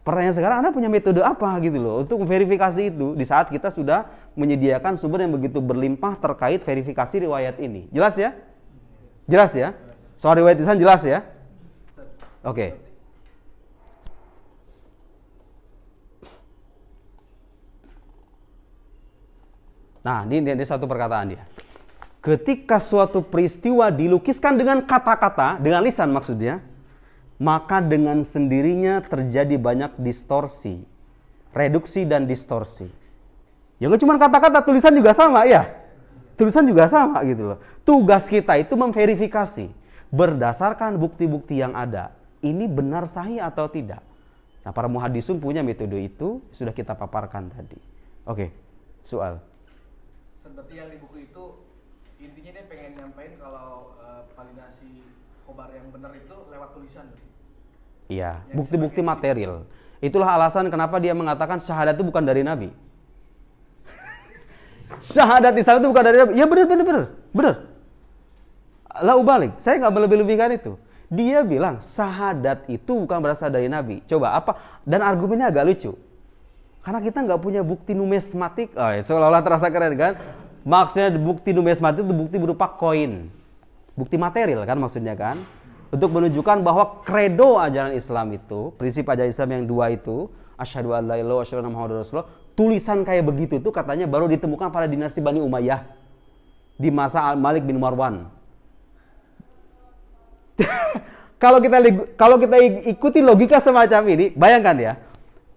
Pertanyaan sekarang, Anda punya metode apa gitu loh untuk verifikasi itu di saat kita sudah menyediakan sumber yang begitu berlimpah terkait verifikasi riwayat ini. Jelas ya? Jelas ya? Soal riwayat lisan jelas ya? Oke. Nah, ini satu perkataan dia. Ketika suatu peristiwa dilukiskan dengan kata-kata, dengan lisan maksudnya, maka dengan sendirinya terjadi banyak distorsi, reduksi dan distorsi. Ya nggak cuma kata-kata, tulisan juga sama ya. Tulisan juga sama gitu loh. Tugas kita itu memverifikasi berdasarkan bukti-bukti yang ada. Ini benar sahih atau tidak. Nah, para muhaddisun punya metode itu, sudah kita paparkan tadi. Oke, soal. Seperti yang di buku itu, intinya dia pengen nyampein kalau validasi khobar yang benar itu lewat tulisan. Iya, bukti-bukti material. Itulah alasan kenapa dia mengatakan syahadat itu bukan dari Nabi. Syahadat Islam itu bukan dari Nabi. Ya benar. La ubalik, saya nggak melebih-lebihkan itu. Dia bilang syahadat itu bukan berasal dari Nabi. Coba apa? Dan argumennya agak lucu. Karena kita nggak punya bukti numismatik. Oh, ya, seolah-olah terasa keren kan? Maksudnya bukti numismatik itu bukti berupa koin. Bukti material kan maksudnya kan? Untuk menunjukkan bahwa kredo ajaran Islam itu, prinsip ajaran Islam yang dua itu, asyhadu an la ilaha illallah wa asyhadu anna muhammadar rasulullah, tulisan kayak begitu itu katanya baru ditemukan pada dinasti Bani Umayyah di masa Al-Malik bin Marwan. Kalau kita ikuti logika semacam ini, bayangkan ya.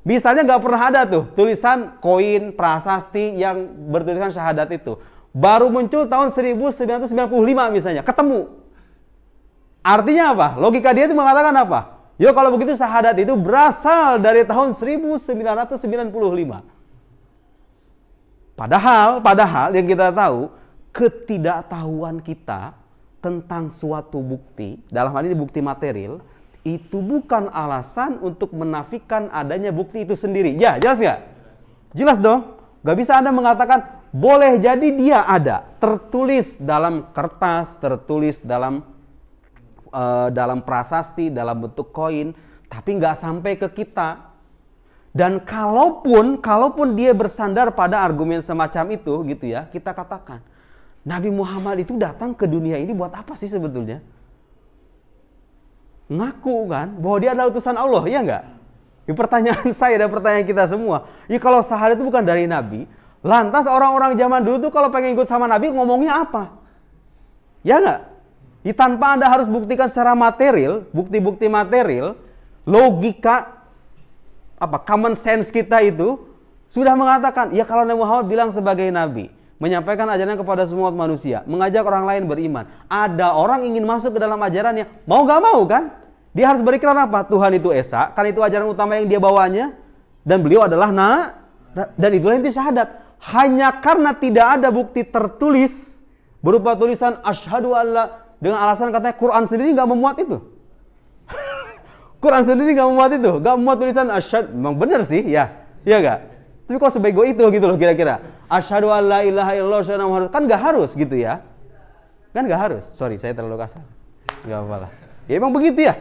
Misalnya nggak pernah ada tuh tulisan koin prasasti yang bertuliskan syahadat itu. Baru muncul tahun 1995 misalnya, ketemu. Artinya apa? Logika dia itu mengatakan apa? Yo kalau begitu syahadat itu berasal dari tahun 1995. Padahal yang kita tahu, ketidaktahuan kita tentang suatu bukti, dalam hal ini bukti material, itu bukan alasan untuk menafikan adanya bukti itu sendiri. Ya, jelas nggak? Jelas dong. Gak bisa Anda mengatakan, boleh jadi dia ada, tertulis dalam kertas, tertulis dalam prasasti, dalam bentuk koin, tapi nggak sampai ke kita. Dan kalaupun dia bersandar pada argumen semacam itu, gitu ya, kita katakan, Nabi Muhammad itu datang ke dunia ini buat apa sih sebetulnya? Ngaku kan, bahwa dia adalah utusan Allah, ya nggak? Ini pertanyaan saya dan pertanyaan kita semua. Ya kalau syahadat itu bukan dari Nabi, lantas orang-orang zaman dulu tuh kalau pengen ikut sama Nabi ngomongnya apa? Ya nggak? Tanpa Anda harus buktikan secara material, bukti-bukti material, logika, common sense kita itu sudah mengatakan, ya kalau Nabi Muhammad bilang sebagai Nabi, menyampaikan ajarannya kepada semua manusia, mengajak orang lain beriman, ada orang ingin masuk ke dalam ajarannya, mau gak mau kan? Dia harus berikrar apa? Tuhan itu Esa, kan itu ajaran utama yang dia bawanya, dan beliau adalah dan itulah inti syahadat. Hanya karena tidak ada bukti tertulis, berupa tulisan asyhadu alla, dengan alasan katanya Quran sendiri nggak memuat itu. Quran sendiri nggak memuat itu, nggak memuat tulisan asyhadu. Memang benar sih, ya nggak? Tapi kok sebego itu gitu loh kira-kira. Asyhadu an la ilaha illallah wa asyhadu anna muhammadar, kan nggak harus gitu ya? Kan nggak harus. Sorry, saya terlalu kasar. Nggak apa-apa lah. Ya emang begitu ya.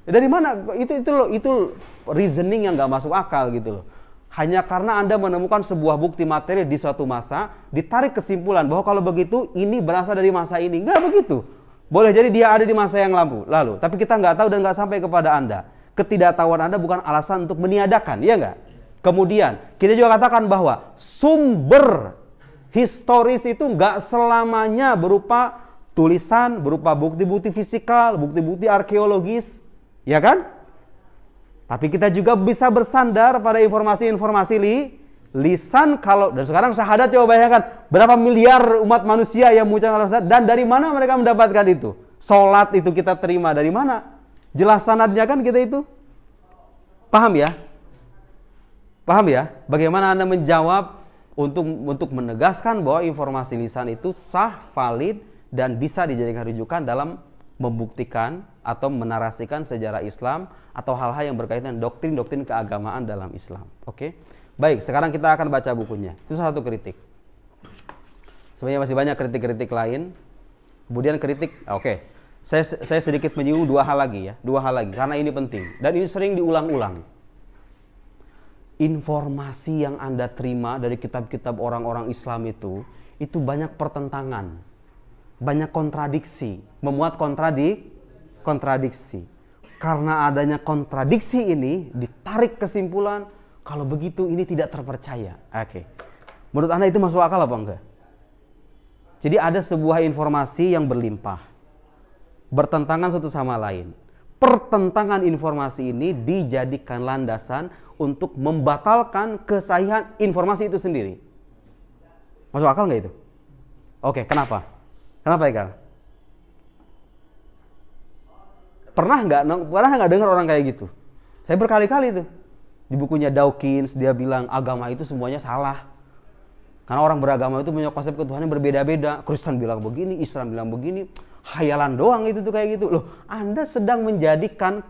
Dari mana? Itu reasoning yang nggak masuk akal gitu loh. Hanya karena Anda menemukan sebuah bukti materi di suatu masa, ditarik kesimpulan bahwa kalau begitu ini berasal dari masa ini. Nggak begitu. Boleh jadi dia ada di masa yang lalu, tapi kita nggak tahu dan nggak sampai kepada Anda. Ketidaktahuan Anda bukan alasan untuk meniadakan, ya nggak? Kemudian kita juga katakan bahwa sumber historis itu nggak selamanya berupa tulisan, berupa bukti-bukti fisikal, bukti-bukti arkeologis, ya kan? Tapi kita juga bisa bersandar pada informasi-informasi lisan. Kalau dan sekarang syahadat, coba bayangkan berapa miliar umat manusia yang mengucapkan syahadat, dan dari mana mereka mendapatkan itu? Salat itu kita terima dari mana? Jelas sanadnya kan kita itu. Paham ya? Paham ya? Bagaimana Anda menjawab untuk menegaskan bahwa informasi lisan itu sah, valid, dan bisa dijadikan rujukan dalam membuktikan atau menarasikan sejarah Islam atau hal-hal yang berkaitan dengan doktrin-doktrin keagamaan dalam Islam. Oke? Baik, sekarang kita akan baca bukunya. Itu satu kritik. Sebenarnya masih banyak kritik-kritik lain. Kemudian kritik, oke. Saya sedikit menyinggung dua hal lagi, karena ini penting dan ini sering diulang-ulang. informasi yang Anda terima dari kitab-kitab orang-orang Islam itu banyak pertentangan, banyak kontradiksi, memuat kontradiksi. Karena adanya kontradiksi ini, ditarik kesimpulan, kalau begitu ini tidak terpercaya. Oke. Menurut Anda itu masuk akal apa enggak? Jadi ada sebuah informasi yang berlimpah, bertentangan satu sama lain. Pertentangan informasi ini dijadikan landasan untuk membatalkan kesahihan informasi itu sendiri. Masuk akal nggak itu? Oke, kenapa? Kenapa ya, Kang? Pernah nggak dengar orang kayak gitu? Saya berkali-kali tuh di bukunya Dawkins dia bilang agama itu semuanya salah. Karena orang beragama itu punya konsep ketuhanan berbeda-beda. Kristen bilang begini, Islam bilang begini. Hayalan doang itu tuh kayak gitu. Loh, Anda sedang menjadikan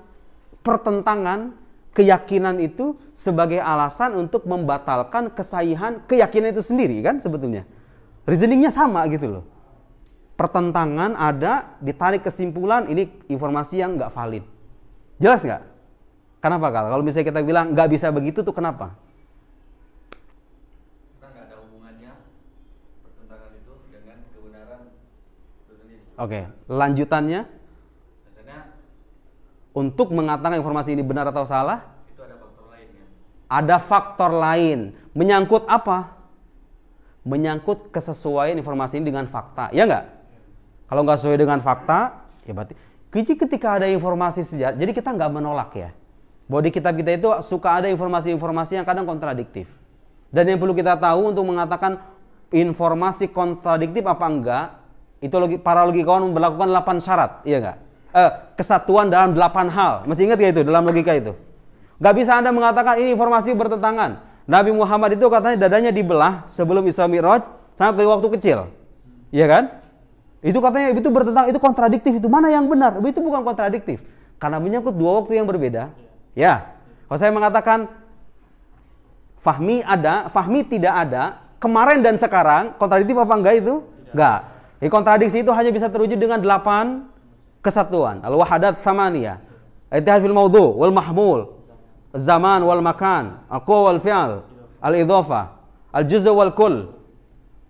pertentangan keyakinan itu sebagai alasan untuk membatalkan kesahihan keyakinan itu sendiri kan sebetulnya. Reasoningnya sama gitu loh. Pertentangan ada, ditarik kesimpulan, ini informasi yang nggak valid. Jelas nggak? Kenapa kalau misalnya kita bilang nggak bisa begitu tuh kenapa? Oke, lanjutannya untuk mengatakan informasi ini benar atau salah, itu ada faktor lain kan? Ada faktor lain. Menyangkut apa? Menyangkut kesesuaian informasi ini dengan fakta, ya nggak? Kalau nggak sesuai dengan fakta, ya berarti. Ketika ada informasi sejarah, jadi kita nggak menolak ya. Bahwa di kitab kita itu suka ada informasi-informasi yang kadang kontradiktif. Dan yang perlu kita tahu untuk mengatakan informasi kontradiktif apa enggak, itu para logikawan melakukan 8 syarat, iya nggak? Kesatuan dalam 8 hal. Masih ingat ya itu dalam logika itu? Nggak bisa Anda mengatakan ini informasi bertentangan. Nabi Muhammad itu katanya dadanya dibelah sebelum Isra Mi'raj sampai waktu kecil. Iya kan? Itu katanya itu bertentangan, itu kontradiktif. Itu mana yang benar? Itu bukan kontradiktif. Karena menyangkut 2 waktu yang berbeda. Ya. Kalau saya mengatakan Fahmi ada, Fahmi tidak ada, kemarin dan sekarang, kontradiktif apa enggak itu? Enggak. Kontradiksi itu hanya bisa terwujud dengan 8 kesatuan. Al-wahadat tsamaniyah. Ittihad fil maudhu' wal mahmul, zaman wal makan, al-qaw wal fi'al, al-idhafah, al-juz' wal kull.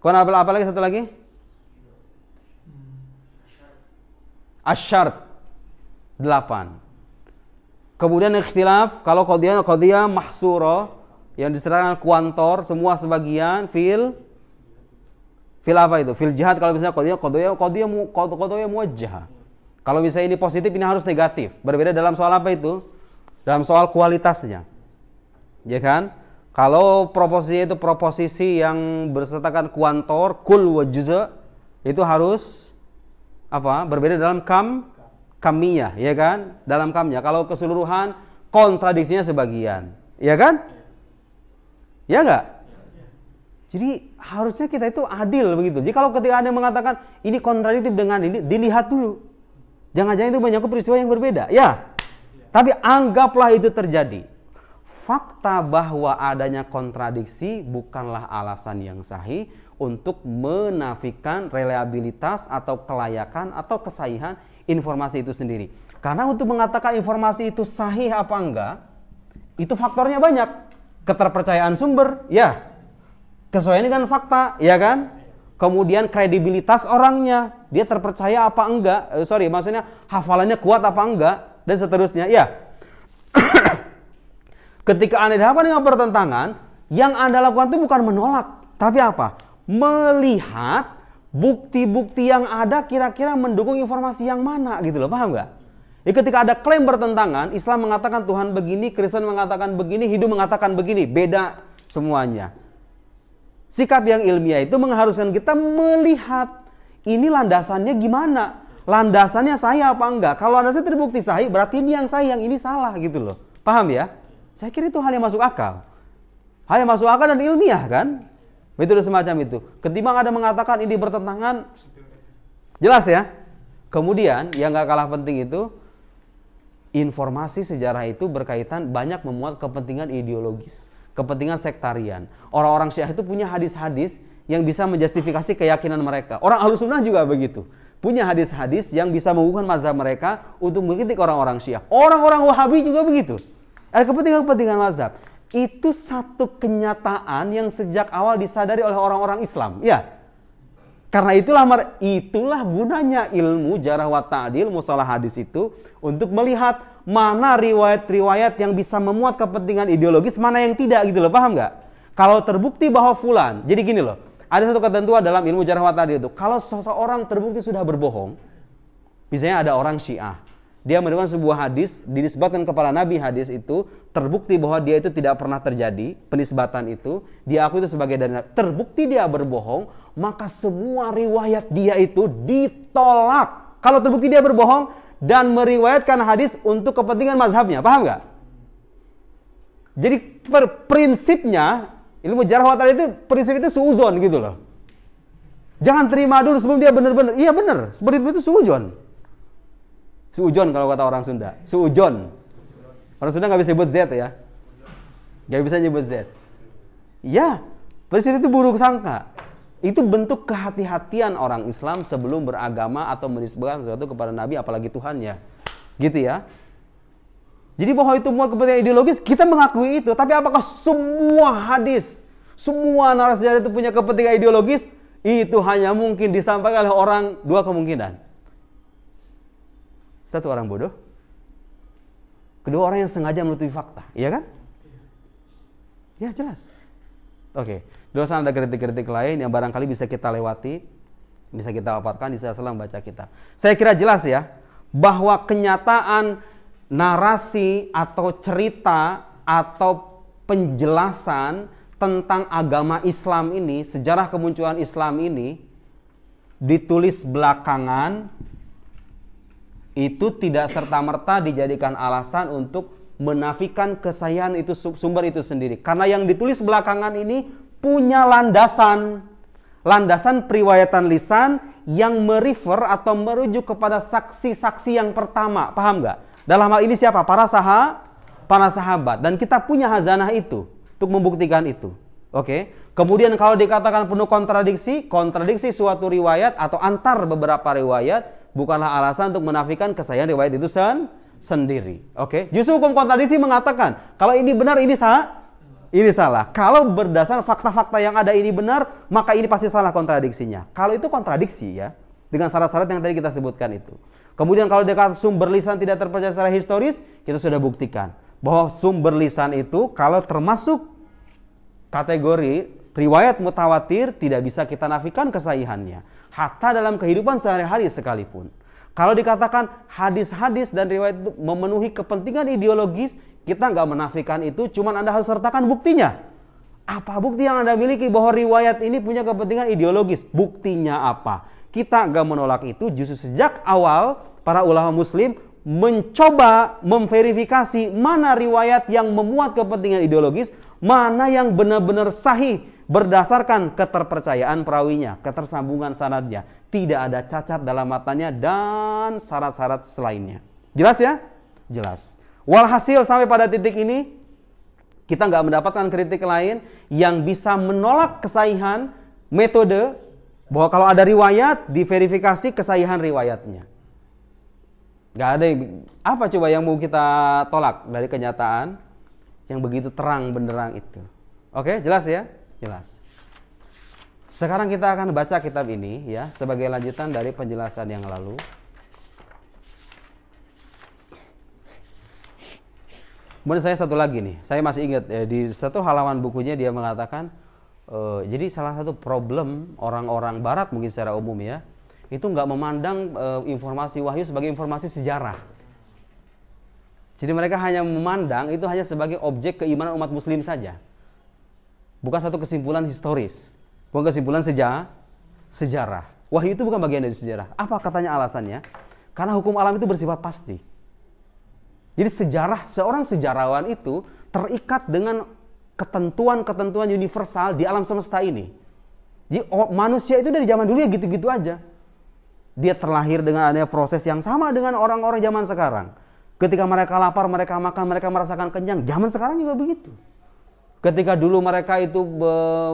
Apa lagi satu lagi? Asy-syart. 8. Kemudian ikhtilaf, kalau qadhiyah mahsura yang diserahkan kuantor semua sebagian fil apa itu? Fil jihad kalau misalnya qadhiyah muwajjahah. Kalau misalnya ini positif, ini harus negatif. Berbeda dalam soal apa itu? Dalam soal kualitasnya. Ya kan? Kalau proposisi itu proposisi yang bersertakan kuantor, kul wa juz', itu harus apa? Berbeda dalam kamiyah, ya kan? Dalam kamnya. Kalau keseluruhan kontradiksinya sebagian. Ya kan? Ya enggak? Jadi harusnya kita itu adil begitu. Jadi kalau ketika Anda mengatakan ini kontradiktif dengan ini, dilihat dulu. Jangan-jangan itu menyangkut peristiwa yang berbeda. Ya. Tapi anggaplah itu terjadi. Fakta bahwa adanya kontradiksi bukanlah alasan yang sahih untuk menafikan reliabilitas atau kelayakan atau kesahihan informasi itu sendiri. Karena untuk mengatakan informasi itu sahih apa enggak, itu faktornya banyak. Keterpercayaan sumber, ya. Kesesuaian dengan fakta, ya kan? Kemudian kredibilitas orangnya, dia terpercaya apa enggak? Maksudnya hafalannya kuat apa enggak? Dan seterusnya, ya. Ketika Anda dihadapkan dengan pertentangan, yang Anda lakukan itu bukan menolak, tapi apa? Melihat bukti-bukti yang ada kira-kira mendukung informasi yang mana, gitu loh, paham nggak? Ya, ketika ada klaim bertentangan, Islam mengatakan Tuhan begini, Kristen mengatakan begini, Hindu mengatakan begini, beda semuanya. Sikap yang ilmiah itu mengharuskan kita melihat ini landasannya gimana, landasannya sahih apa enggak. Kalau landasannya terbukti sahih, berarti ini yang sahih, yang ini salah gitu loh. Paham ya? Saya kira itu hal yang masuk akal. Hal yang masuk akal dan ilmiah kan? Metode semacam itu. Ketimbang ada mengatakan ini bertentangan, jelas ya. Kemudian yang gak kalah penting itu, informasi sejarah itu berkaitan banyak memuat kepentingan ideologis, kepentingan sektarian. Orang-orang Syiah itu punya hadis-hadis yang bisa menjustifikasi keyakinan mereka. Orang Ahlussunnah juga begitu. Punya hadis-hadis yang bisa mengukuhkan mazhab mereka untuk mengkritik orang-orang Syiah. Orang-orang Wahabi juga begitu. Ada kepentingan-kepentingan mazhab. Itu satu kenyataan yang sejak awal disadari oleh orang-orang Islam. Ya. Karena itulah gunanya ilmu jarh wa ta'dil, mustalah hadis itu untuk melihat mana riwayat-riwayat yang bisa memuat kepentingan ideologis, mana yang tidak gitu loh, paham nggak? Kalau terbukti bahwa fulan, jadi gini loh, ada satu ketentuan dalam ilmu jarh wa ta'dil itu, kalau seseorang terbukti sudah berbohong, misalnya ada orang Syiah, dia menemukan sebuah hadis, dinisbatkan kepada Nabi, hadis itu terbukti bahwa dia itu tidak pernah terjadi, penisbatan itu, diakui itu sebagai dari Nabi. Terbukti dia berbohong, maka semua riwayat dia itu ditolak. Kalau terbukti dia berbohong dan meriwayatkan hadis untuk kepentingan mazhabnya, paham nggak? Jadi prinsipnya, ilmu jarh wa ta'dil itu, prinsip itu suudzon gitu loh. Jangan terima dulu sebelum dia benar-benar, iya benar, seperti itu suudzon. Suudzon kalau kata orang Sunda, suudzon. Orang Sunda nggak bisa nyebut Z ya, nggak bisa nyebut Z. Ya, prinsip itu buruk sangka. Itu bentuk kehati-hatian orang Islam sebelum beragama atau menisbahkan sesuatu kepada Nabi, apalagi Tuhannya, gitu ya. Jadi bahwa itu muat kepentingan ideologis, kita mengakui itu. Tapi apakah semua hadis, semua narasi sejarah itu punya kepentingan ideologis? Itu hanya mungkin disampaikan oleh orang, dua kemungkinan. Satu, orang bodoh. Kedua, orang yang sengaja menutupi fakta. Iya kan? Ya, jelas. Oke. Di luar sana ada kritik-kritik lain yang barangkali bisa kita lewati, bisa kita paparkan di sela-sela membaca kitab. Saya kira jelas ya, bahwa kenyataan narasi atau cerita atau penjelasan tentang agama Islam ini, sejarah kemunculan Islam ini, ditulis belakangan, itu tidak serta-merta dijadikan alasan untuk menafikan kesahihan itu sumber itu sendiri. Karena yang ditulis belakangan ini punya landasan periwayatan lisan yang merefer atau merujuk kepada saksi-saksi yang pertama. Paham nggak? Dalam hal ini siapa? Para sahabat. Dan kita punya hazanah itu untuk membuktikan itu. Oke. Kemudian kalau dikatakan penuh kontradiksi suatu riwayat atau antar beberapa riwayat bukanlah alasan untuk menafikan kesahihan riwayat itu sendiri. Oke. Justru hukum kontradiksi mengatakan kalau ini benar, ini salah. Kalau berdasar fakta-fakta yang ada ini benar, maka ini pasti salah kontradiksinya. Kalau itu kontradiksi ya, dengan syarat-syarat yang tadi kita sebutkan itu. Kemudian kalau dikatakan sumber lisan tidak terpercaya secara historis, kita sudah buktikan bahwa sumber lisan itu kalau termasuk kategori riwayat mutawatir tidak bisa kita nafikan kesahihannya. Hatta dalam kehidupan sehari-hari sekalipun. Kalau dikatakan hadis-hadis dan riwayat itu memenuhi kepentingan ideologis, kita nggak menafikan itu, cuman Anda harus sertakan buktinya. Apa bukti yang Anda miliki bahwa riwayat ini punya kepentingan ideologis? Buktinya apa? Kita nggak menolak itu, justru sejak awal para ulama muslim mencoba memverifikasi mana riwayat yang memuat kepentingan ideologis, mana yang benar-benar sahih berdasarkan keterpercayaan perawinya, ketersambungan sanadnya, tidak ada cacat dalam matanya dan syarat-syarat selainnya. Jelas ya? Jelas. Walhasil sampai pada titik ini kita nggak mendapatkan kritik lain yang bisa menolak kesahihan metode bahwa kalau ada riwayat diverifikasi kesahihan riwayatnya. Nggak ada apa coba yang mau kita tolak dari kenyataan yang begitu terang benderang itu. Oke, jelas ya? Jelas. Sekarang kita akan baca kitab ini ya sebagai lanjutan dari penjelasan yang lalu. Kemudian saya satu lagi nih, saya masih ingat di satu halaman bukunya dia mengatakan jadi salah satu problem orang-orang barat mungkin secara umum ya, itu nggak memandang informasi wahyu sebagai informasi sejarah. Jadi mereka hanya memandang itu hanya sebagai objek keimanan umat muslim saja. Bukan satu kesimpulan historis, bukan kesimpulan sejarah. Wahyu itu bukan bagian dari sejarah. Apa katanya alasannya? Karena hukum alam itu bersifat pasti. Jadi seorang sejarawan itu terikat dengan ketentuan-ketentuan universal di alam semesta ini. Jadi manusia itu dari zaman dulu ya gitu-gitu aja. Dia terlahir dengan adanya proses yang sama dengan orang-orang zaman sekarang. Ketika mereka lapar, mereka makan, mereka merasakan kenyang. Zaman sekarang juga begitu. Ketika dulu mereka itu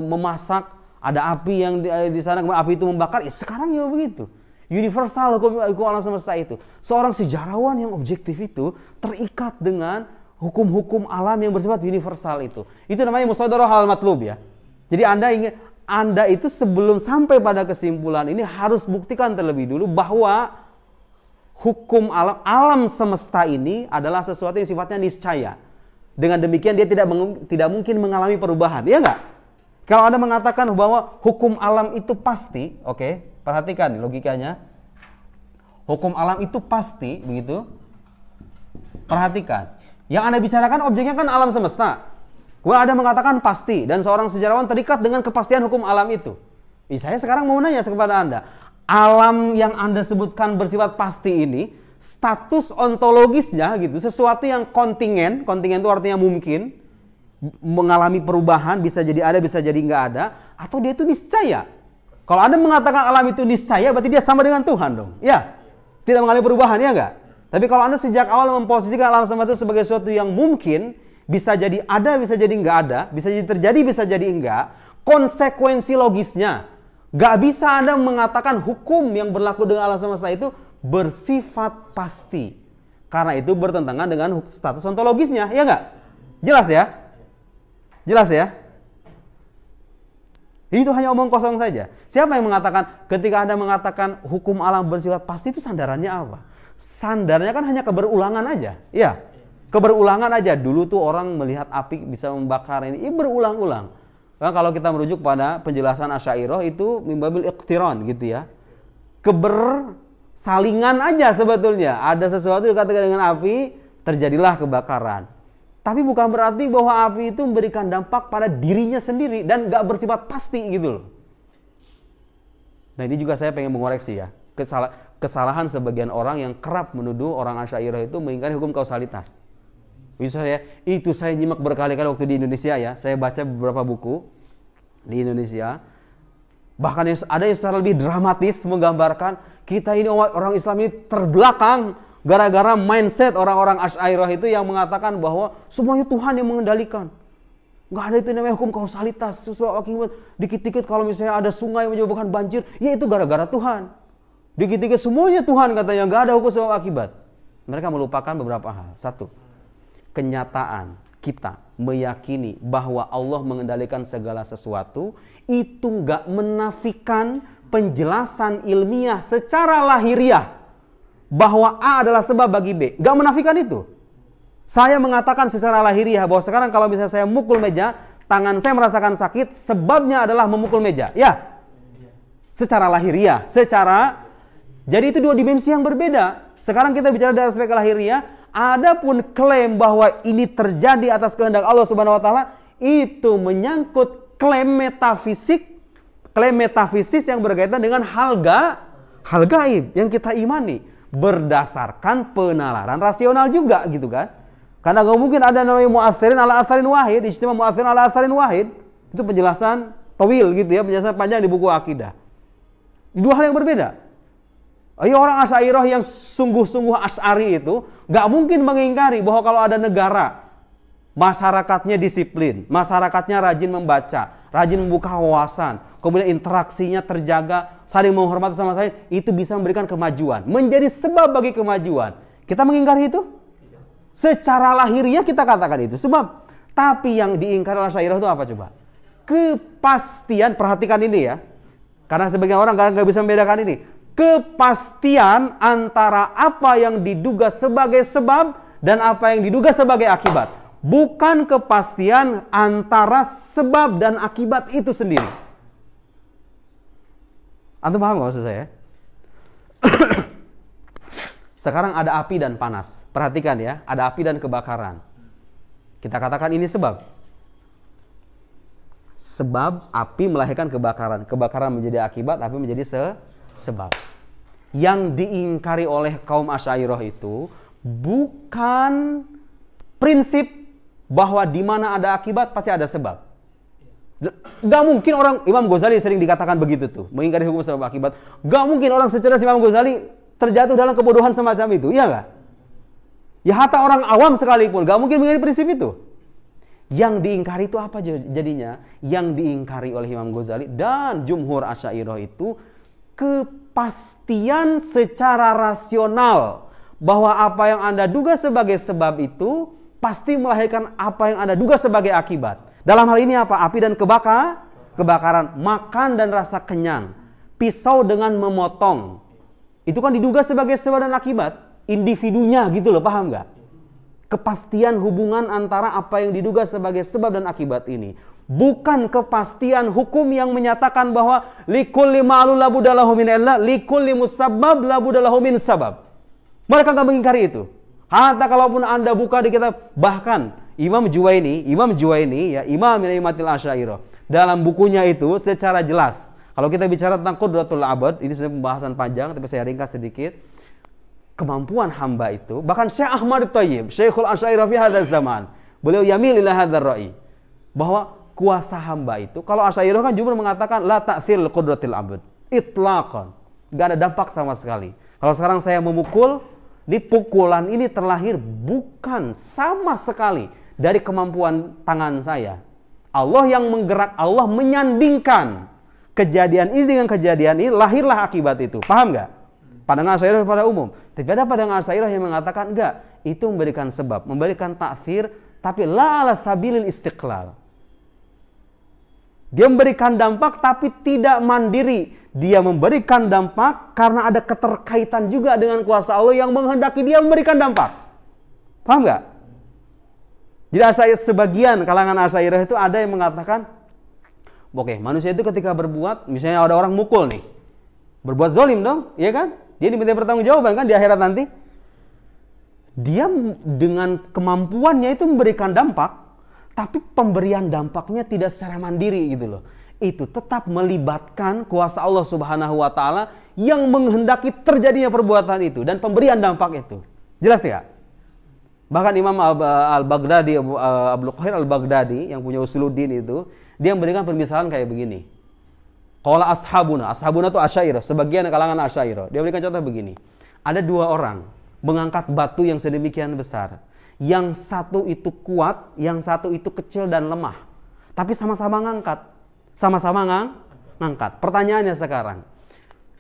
memasak, ada api yang di sana, api itu membakar, sekarang juga begitu. Universal hukum alam semesta itu. Seorang sejarawan yang objektif itu terikat dengan hukum-hukum alam yang bersifat universal itu. Itu namanya musadarah al matlub ya. Jadi Anda itu sebelum sampai pada kesimpulan ini harus buktikan terlebih dulu bahwa hukum alam semesta ini adalah sesuatu yang sifatnya niscaya. Dengan demikian dia tidak mungkin mengalami perubahan, ya enggak? Kalau Anda mengatakan bahwa hukum alam itu pasti, oke, perhatikan logikanya. Hukum alam itu pasti, begitu? Perhatikan. Yang Anda bicarakan objeknya kan alam semesta. Kemudian Anda mengatakan pasti, dan seorang sejarawan terikat dengan kepastian hukum alam itu. Saya sekarang mau nanya kepada Anda, alam yang Anda sebutkan bersifat pasti ini, status ontologisnya gitu, sesuatu yang kontingen itu artinya mungkin, mengalami perubahan, bisa jadi ada, bisa jadi nggak ada, atau dia itu niscaya. Kalau Anda mengatakan alam itu niscaya, berarti dia sama dengan Tuhan dong, ya? Tidak mengalami perubahan, ya nggak? Tapi kalau Anda sejak awal memposisikan alam semesta itu sebagai sesuatu yang mungkin, bisa jadi ada, bisa jadi nggak ada, bisa jadi terjadi, bisa jadi enggak, konsekuensi logisnya, nggak bisa Anda mengatakan hukum yang berlaku dengan alam semesta itu bersifat pasti. Karena itu bertentangan dengan status ontologisnya, ya nggak? Jelas ya? Jelas ya? Itu hanya omong kosong saja. Siapa yang mengatakan, ketika Anda mengatakan hukum alam bersifat pasti, itu sandarannya apa? Sandarnya kan hanya keberulangan aja. Ya, keberulangan aja. Dulu tuh orang melihat api bisa membakar ini, berulang-ulang. Nah, kalau kita merujuk pada penjelasan Asy'ariyah itu mimbabil iqtiran gitu ya. Kebersalingan aja sebetulnya. Ada sesuatu dikatakan dengan api, terjadilah kebakaran. Tapi bukan berarti bahwa api itu memberikan dampak pada dirinya sendiri dan gak bersifat pasti gitu loh. Nah ini juga saya pengen mengoreksi ya. Kesalahan sebagian orang yang kerap menuduh orang Asy'ariyah itu mengingkari hukum kausalitas. Misalnya, itu saya nyimak berkali-kali waktu di Indonesia ya. Saya baca beberapa buku di Indonesia. Bahkan ada yang secara lebih dramatis menggambarkan kita ini orang Islam ini terbelakang gara-gara mindset orang-orang Asy'ariyah itu yang mengatakan bahwa semuanya Tuhan yang mengendalikan. Nggak ada itu namanya hukum kausalitas. Sesuatu akibat. Dikit-dikit kalau misalnya ada sungai menyebabkan banjir, ya itu gara-gara Tuhan. Dikit-dikit semuanya Tuhan katanya, nggak ada hukum sebab akibat. Mereka melupakan beberapa hal. Satu, kenyataan kita meyakini bahwa Allah mengendalikan segala sesuatu itu nggak menafikan penjelasan ilmiah secara lahiriah bahwa A adalah sebab bagi B. Nggak menafikan itu. Saya mengatakan secara lahiriah bahwa sekarang kalau misalnya saya mukul meja, tangan saya merasakan sakit, sebabnya adalah memukul meja. Ya, secara lahiriah, jadi itu dua dimensi yang berbeda. Sekarang kita bicara dari aspek lahiriah. Adapun klaim bahwa ini terjadi atas kehendak Allah Subhanahu wa taala itu menyangkut klaim metafisis yang berkaitan dengan hal gaib yang kita imani berdasarkan penalaran rasional juga gitu kan. Karena nggak mungkin ada namanya mu'athirin ala atharin wahid, ijtima mu'athirin ala atharin wahid. Itu penjelasan tawil gitu ya, penjelasan panjang di buku akidah. Dua hal yang berbeda. Ayo orang Asy'ariyah yang sungguh-sungguh Asy'ari itu gak mungkin mengingkari bahwa kalau ada negara masyarakatnya disiplin, masyarakatnya rajin membaca, rajin membuka wawasan, kemudian interaksinya terjaga, saling menghormati sama lain, itu bisa memberikan kemajuan, menjadi sebab bagi kemajuan. Kita mengingkari itu? Secara lahiriah kita katakan itu sebab. Tapi yang diingkari oleh Asy'ariyah itu apa coba? Kepastian, perhatikan ini ya. Karena sebagian orang gak bisa membedakan ini. Kepastian antara apa yang diduga sebagai sebab dan apa yang diduga sebagai akibat. Bukan kepastian antara sebab dan akibat itu sendiri. Antum paham gak maksud saya? Sekarang ada api dan panas. Perhatikan ya, ada api dan kebakaran. Kita katakan ini sebab. Sebab api melahirkan kebakaran. Kebakaran menjadi akibat, api menjadi sebab. Yang diingkari oleh kaum Asy'ariyah itu bukan prinsip bahwa di mana ada akibat pasti ada sebab. Gak mungkin orang, Imam Ghazali sering dikatakan begitu tuh, mengingkari hukum sebab akibat. Gak mungkin orang secerdas Imam Ghazali terjatuh dalam kebodohan semacam itu, iya gak? Ya hatta orang awam sekalipun gak mungkin mengingkari prinsip itu. Yang diingkari itu apa jadinya? Yang diingkari oleh Imam Ghazali dan jumhur Asy'ariyah itu kepastian secara rasional bahwa apa yang Anda duga sebagai sebab itu pasti melahirkan apa yang Anda duga sebagai akibat. Dalam hal ini apa? Api dan kebakaran, makan dan rasa kenyang, pisau dengan memotong. Itu kan diduga sebagai sebab dan akibat. Individunya gitu loh, paham nggak? Kepastian hubungan antara apa yang diduga sebagai sebab dan akibat ini. Bukan kepastian hukum yang menyatakan bahwa likulli ma'lul la budda lahu min illa, likulli musabbab la budda lahu min sabab. Mereka nggak mengingkari itu. Hatta kalaupun Anda buka di kitab, bahkan Imam Juwaini ya, Imam min Aimatil Asy'ariyah, dalam bukunya itu secara jelas. Kalau kita bicara tentang Qudratul Abad, ini sudah pembahasan panjang tapi saya ringkas sedikit. Kemampuan hamba itu, bahkan Syekh Ahmad Thayyib, Syekhul Asy'ariyah fi hadzal zaman, beliau yamil ila hadzal ra'i, bahwa kuasa hamba itu, kalau Asy'ariyah kan jumhur mengatakan la ta'thir qudratil abd itlaqan, enggak ada dampak sama sekali. Kalau sekarang saya memukul, di pukulan ini terlahir bukan sama sekali dari kemampuan tangan saya. Allah yang menggerak, Allah menyandingkan kejadian ini dengan kejadian ini, lahirlah akibat itu. Paham nggak? Pandangan Asy'ariyah pada umum. Tapi ada pandangan Asy'ariyah yang mengatakan enggak, itu memberikan sebab, memberikan ta'thir, tapi la ala sabilil istiqlal. Dia memberikan dampak tapi tidak mandiri. Dia memberikan dampak karena ada keterkaitan juga dengan kuasa Allah yang menghendaki dia memberikan dampak. Paham nggak? Jadi Asy'ariyah, sebagian kalangan Asy'ariyah itu ada yang mengatakan, oke, manusia itu ketika berbuat, misalnya ada orang mukul nih, berbuat zalim dong, iya kan? Dia diminta pertanggungjawaban kan di akhirat nanti. Dia dengan kemampuannya itu memberikan dampak, tapi pemberian dampaknya tidak secara mandiri gitu loh. Itu tetap melibatkan kuasa Allah Subhanahu wa taala yang menghendaki terjadinya perbuatan itu dan pemberian dampak itu. Jelas ya? Bahkan Imam Al-Baghdadi, Abdul Qahir Al-Baghdadi yang punya Usuluddin itu, dia memberikan permisalan kayak begini. Qala ashabuna itu Asy'ariyah, sebagian kalangan Asy'ariyah. Dia berikan contoh begini. Ada dua orang mengangkat batu yang sedemikian besar. Yang satu itu kuat, yang satu itu kecil dan lemah. Tapi sama-sama ngangkat. Ngangkat. Pertanyaannya sekarang,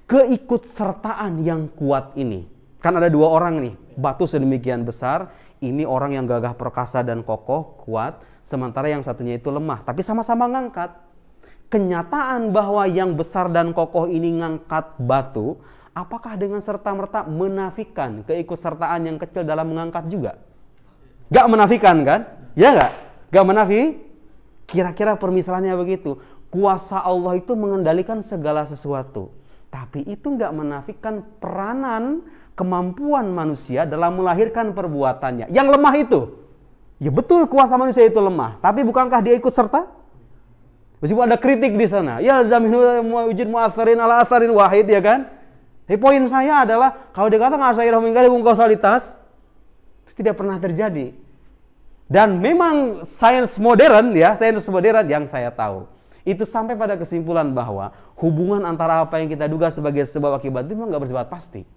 keikutsertaan yang kuat ini. Kan ada dua orang nih, batu sedemikian besar. Ini orang yang gagah perkasa dan kokoh, kuat. Sementara yang satunya itu lemah, tapi sama-sama ngangkat. Kenyataan bahwa yang besar dan kokoh ini ngangkat batu, apakah dengan serta-merta menafikan keikutsertaan yang kecil dalam mengangkat juga? Gak menafikan kan? Ya gak? Gak menafi? Kira-kira permisalannya begitu. Kuasa Allah itu mengendalikan segala sesuatu. Tapi itu gak menafikan peranan, kemampuan manusia dalam melahirkan perbuatannya. Yang lemah itu, ya betul kuasa manusia itu lemah. Tapi bukankah dia ikut serta? Meskipun ada kritik di sana, ya zaminu wujud mu'atsarin ala atsarin wahid, ya kan? Tapi poin saya adalah kalau dikatakan Asy'ariyah mengingkari hukum kausalitas, itu tidak pernah terjadi. Dan memang sains modern yang saya tahu, itu sampai pada kesimpulan bahwa hubungan antara apa yang kita duga sebagai sebab akibat itu memang nggak bersifat pasti.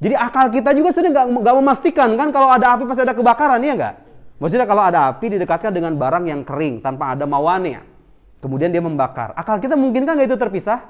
Jadi akal kita juga sering nggak memastikan kan kalau ada api pasti ada kebakaran, ya nggak? Maksudnya kalau ada api didekatkan dengan barang yang kering tanpa ada mawani, kemudian dia membakar. Akal kita memungkinkan nggak itu terpisah?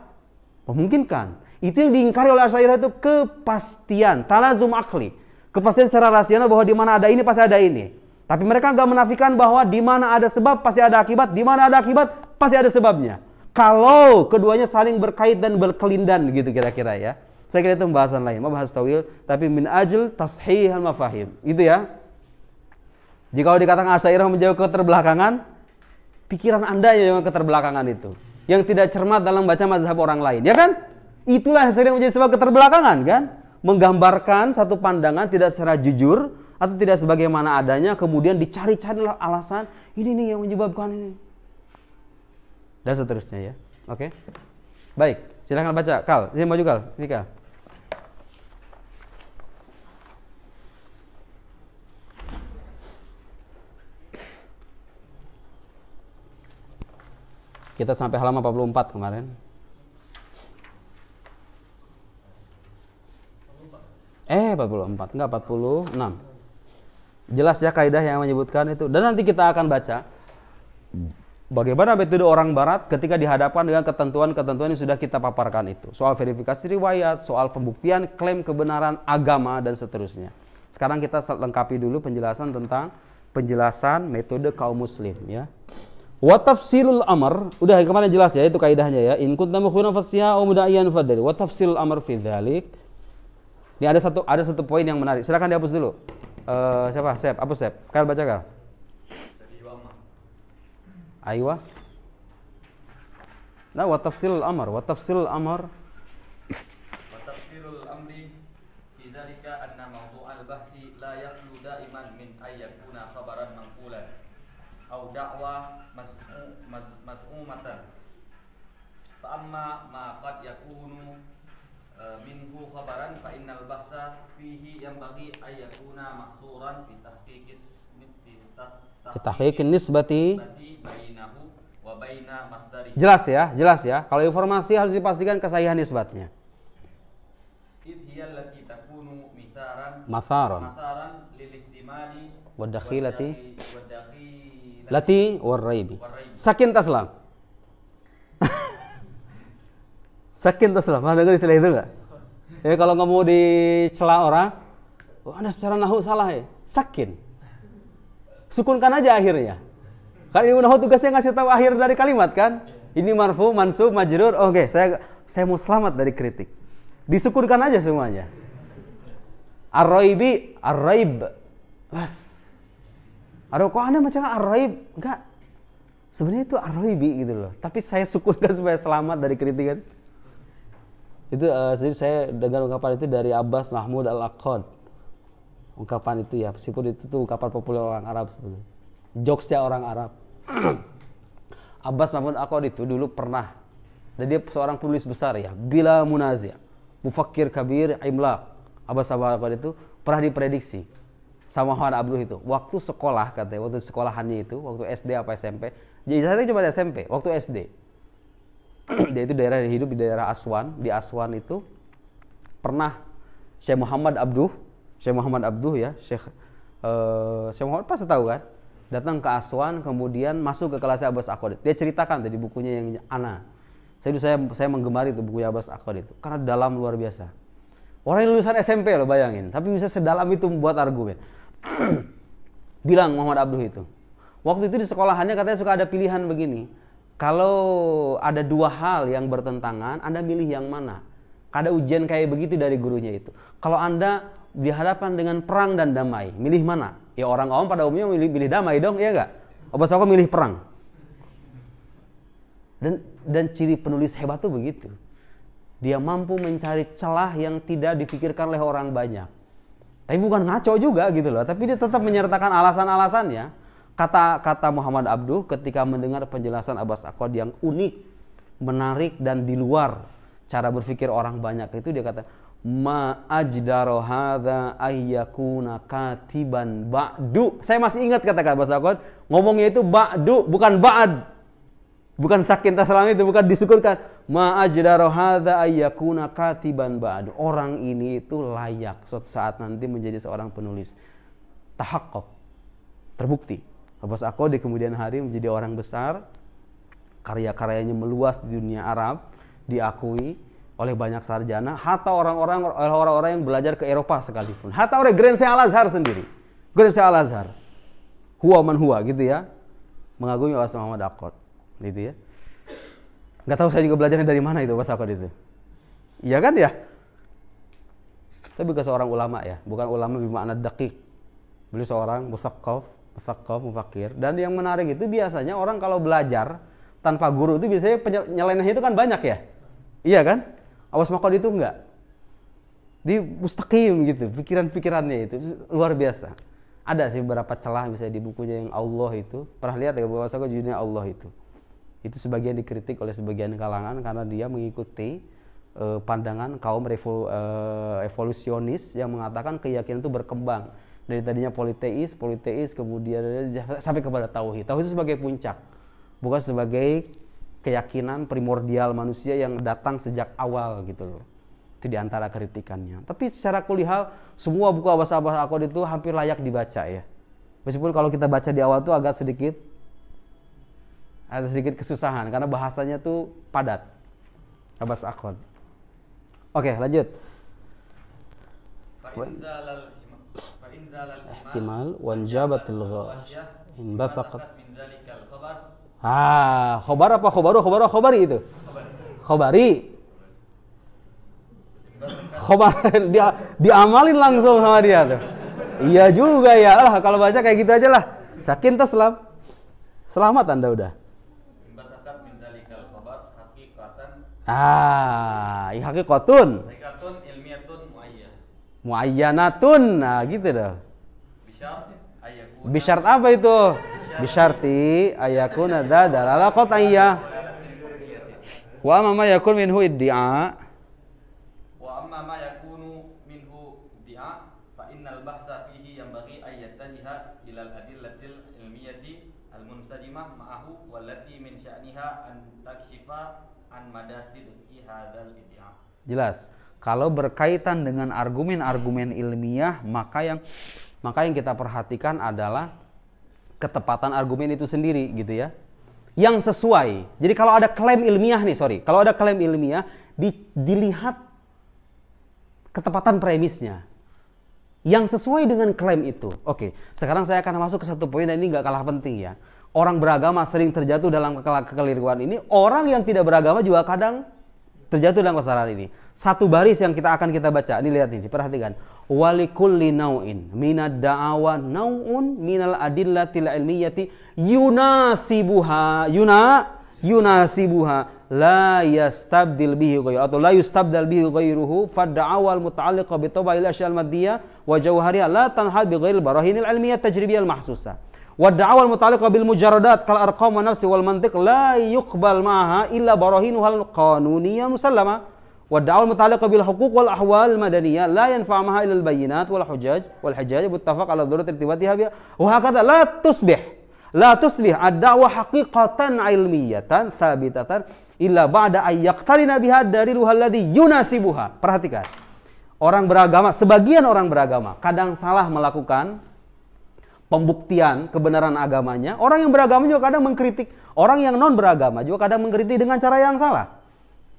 Memungkinkan. Itu yang diingkari oleh Asy'ariyah itu kepastian, talazum akli. Kepastian secara rasional bahwa di mana ada ini pasti ada ini. Tapi mereka nggak menafikan bahwa di mana ada sebab pasti ada akibat, di mana ada akibat pasti ada sebabnya. Kalau keduanya saling berkait dan berkelindan gitu kira-kira ya. Saya kira itu pembahasan lain, membahas tawil, tapi min ajl tashihil mafahim. Itu ya. Jika dikatakan Asy'ariyah menjauh keterbelakangan, pikiran Anda yang keterbelakangan itu, yang tidak cermat dalam baca mazhab orang lain, ya kan? Itulah yang sering menjadi sebab keterbelakangan, kan? Menggambarkan satu pandangan tidak secara jujur atau tidak sebagaimana adanya, kemudian dicari-carilah alasan ini nih yang menyebabkan ini. Dan seterusnya ya. Oke. Baik, silakan baca. Kal, sini maju Kal. Ini Kal. Kita sampai halaman 44 kemarin. 44, enggak 46. Jelas ya kaidah yang menyebutkan itu. Dan nanti kita akan baca bagaimana metode orang barat ketika dihadapkan dengan ketentuan-ketentuan yang sudah kita paparkan itu. Soal verifikasi riwayat, soal pembuktian klaim kebenaran agama dan seterusnya. Sekarang kita lengkapi dulu penjelasan tentang penjelasan metode kaum muslim ya. Wa tafsilul amr, udah kemana jelas ya itu kaidahnya ya. In kuntum mukhbiran fasiha aw mudaiyan fadl. Wa tafsilul amr fi dzalik. Ini ada satu poin yang menarik. Silakan dihapus dulu. Siapa? Sep, hapus Sep. Kal baca Kal. Aywa. Nah, wa tafsilul amr, wa tafsilul amr. Wa tafsilul amri fi dzalika anna mawdu'al bahsi la yakhlu da'iman min ay yakuna khabaran manqulan aw da'wa mas'umatan. Fa amma ma qad yakunu minhu khabaran fa innal bahsa fihi yanbaghi ay yakuna mahsuran fi tahqiqin nisbati. bainahu wa baina masdari. Jelas ya. Kalau informasi harus dipastikan kesahihan nisbatnya. Idhiyal lati takunu matharan lil ihtimali wa dakhilati lati waraibi. Sakin taslam. Sakin taslam. Pernah dengar istilah itu enggak? Ya kalau nggak mau dicela orang, Anda secara nahu salah ya. Sakin. Sukunkan aja akhirnya. Kan ilmu nahu tugasnya ngasih tahu akhir dari kalimat kan? Ini marfu, mansub, majrur. Oke, saya mau selamat dari kritik. Disukunkan aja semuanya. Ar-raibi, ar-raib. Bas. Aduh, kok Anda macam ar-raib? Enggak. Sebenarnya itu ar-raibi gitu loh. Tapi saya sukunkan supaya selamat dari kritikan. Itu jadi saya dengar ungkapan itu dari Abbas Mahmud Al-Aqad. Ungkapan itu ya, meskipun itu tuh ungkapan populer orang Arab sebetulnya. Jokesnya orang Arab. Abbas Mahmud Al-Aqad itu dulu pernah, dan dia seorang penulis besar ya, bila munazia, mufakkir kabir, imlaq. Abbas Mahmud Al-Aqad itu pernah diprediksi sama Muhammad Abduh itu. Waktu sekolah katanya, waktu sekolahannya itu, waktu SD apa SMP. Jadi saya cuma SMP, waktu SD. Dia itu hidup di daerah Aswan. Di Aswan itu pernah Syekh Muhammad Abduh ya, Syekh Muhammad pasti tahu kan, datang ke Aswan kemudian masuk ke kelasnya Abbas Aqad. Dia ceritakan tadi bukunya yang Ana. Saya menggemari itu bukunya Abbas Aqad itu karena dalam luar biasa. Orang yang lulusan SMP loh, bayangin, tapi bisa sedalam itu membuat argumen. Bilang Muhammad Abduh itu, waktu itu di sekolahannya katanya suka ada pilihan begini. Kalau ada dua hal yang bertentangan, Anda milih yang mana? Ada ujian kayak begitu dari gurunya itu. Kalau Anda dihadapkan dengan perang dan damai, milih mana? Ya orang awam pada umumnya milih damai dong, iya enggak? Abbas Aqad milih perang. Dan ciri penulis hebat tuh begitu. Dia mampu mencari celah yang tidak dipikirkan oleh orang banyak. Tapi bukan ngaco juga gitu loh, tapi dia tetap menyertakan alasan-alasannya. Kata Muhammad Abduh ketika mendengar penjelasan Abbas Aqad yang unik, menarik dan di luar cara berpikir orang banyak itu, dia kata, ma ajdaru hadza ayyakuna katiban ba'du. Saya masih ingat kata Abbas Aqad, ngomongnya itu ba'du, bukan ba'd. Bukan sakin taslam itu, bukan disukurkan. Ma ajdaru hadza ayyakuna katiban ba'du. Orang ini itu layak suatu saat nanti menjadi seorang penulis. Tahaqqaq. Terbukti. Abbas Aqad di kemudian hari menjadi orang besar, karya-karyanya meluas di dunia Arab, diakui oleh banyak sarjana, hatta orang-orang yang belajar ke Eropa sekalipun, hatta oleh Grand Syekh Al-Azhar sendiri, Grand Syekh Al-Azhar, huwa man huwa gitu ya, mengagumi Abbas Muhammad Aqad, gitu ya. Nggak tahu saya juga belajarnya dari mana itu Abbas Aqad itu, iya kan ya? Tapi bukan seorang ulama ya, bukan ulama bermakna daqiq, beliau seorang musaqqaf, mufakir. Dan yang menarik itu biasanya orang kalau belajar tanpa guru itu biasanya penyeleneh itu kan banyak ya. Iya kan? Abbas Aqad itu enggak. Di mustaqim gitu, pikiran-pikirannya itu luar biasa. Ada sih beberapa celah misalnya di bukunya yang Allah itu. Pernah lihat ya Abbas Aqad judulnya Allah itu. Itu sebagian dikritik oleh sebagian kalangan karena dia mengikuti pandangan kaum evolusionis yang mengatakan keyakinan itu berkembang. Dari tadinya politeis, kemudian sampai kepada tauhid. Tauhid itu sebagai puncak, bukan sebagai keyakinan primordial manusia yang datang sejak awal gitu loh. Itu di antara kritikannya. Tapi secara kulihal, semua buku Abbas Aqad itu hampir layak dibaca ya. Meskipun kalau kita baca di awal tuh agak sedikit kesusahan karena bahasanya tuh padat. Abbas Aqad. Oke, lanjut. in zalal ihtimal wanjabatil ghasyah in basaqat min zalikal khabar. Khobar apa khobari itu? Khobari. Khobar diamalin langsung sama dia tuh. Iya juga ya. Lah kalau baca kayak gitu aja lah. Sakin taslam. Selamat Anda udah. Basaqat min zalikal khabar haqiqatan. Haqiqatun. Haqiqatun ilmiyatun Muayyanatun. Nah, gitu dah. Bisyart ayakuna. Bisyart apa itu? Bisyarti ayakuna dalalah qat'iyyah. Wa amma ma yakun minhu iddia. Wa amma ma yakunu minhu iddia fa innal bahsa fihi yanbaghi ay yattajiha ila al-adillatil ilmiyati al-munsajimah ma'ahu wallati min sya'niha an takshifa an madasidqi hadzal iddia. Jelas. Kalau berkaitan dengan argumen-argumen ilmiah, maka yang kita perhatikan adalah ketepatan argumen itu sendiri gitu ya. Yang sesuai. Jadi kalau ada klaim ilmiah nih, kalau ada klaim ilmiah dilihat ketepatan premisnya. Yang sesuai dengan klaim itu. Oke, sekarang saya akan masuk ke satu poin dan ini nggak kalah penting ya. Orang beragama sering terjatuh dalam kekeliruan ini. Orang yang tidak beragama juga kadang terjatuh dalam kesalahan ini. Satu baris yang akan kita baca. Ini lihat ini, perhatikan. Walikulli nau'in minad da'awa nau'un minal adillatil ilmiyati yunasibuha la yastabdil bihi ghayruhu atau la yustabdal bihi ghayruhu fad-da'awa al-muta'alliqa bi tabail asyal maddiyah wa jawhariha la tanhad bi ghairil barahinil ilmiyyah tajribiyah al-mahsusah. Wad-da'awa al-muta'alliqa bil mujaradat kal arqam wa nafsi wal mantiq la yuqbal ma'aha illa barahinuha al-qanuniyyah musallama. Wad-da'awa al-muta'alliqa bil huquq wal ahwal al-madaniyah la yanfa' ma'aha illa al-bayyinat wal hujaj muttafaq ala dhurrat irtibatihha biha wa hakadha la tusbih ad-da'wa haqiqatan ilmiyatan thabitatan illa ba'da ay yaqtarina biha daliluha alladhi yunasibuha. Perhatikan. Orang beragama, sebagian orang beragama kadang salah melakukan pembuktian kebenaran agamanya. Orang yang beragama juga kadang mengkritik. Orang yang non beragama juga kadang mengkritik dengan cara yang salah.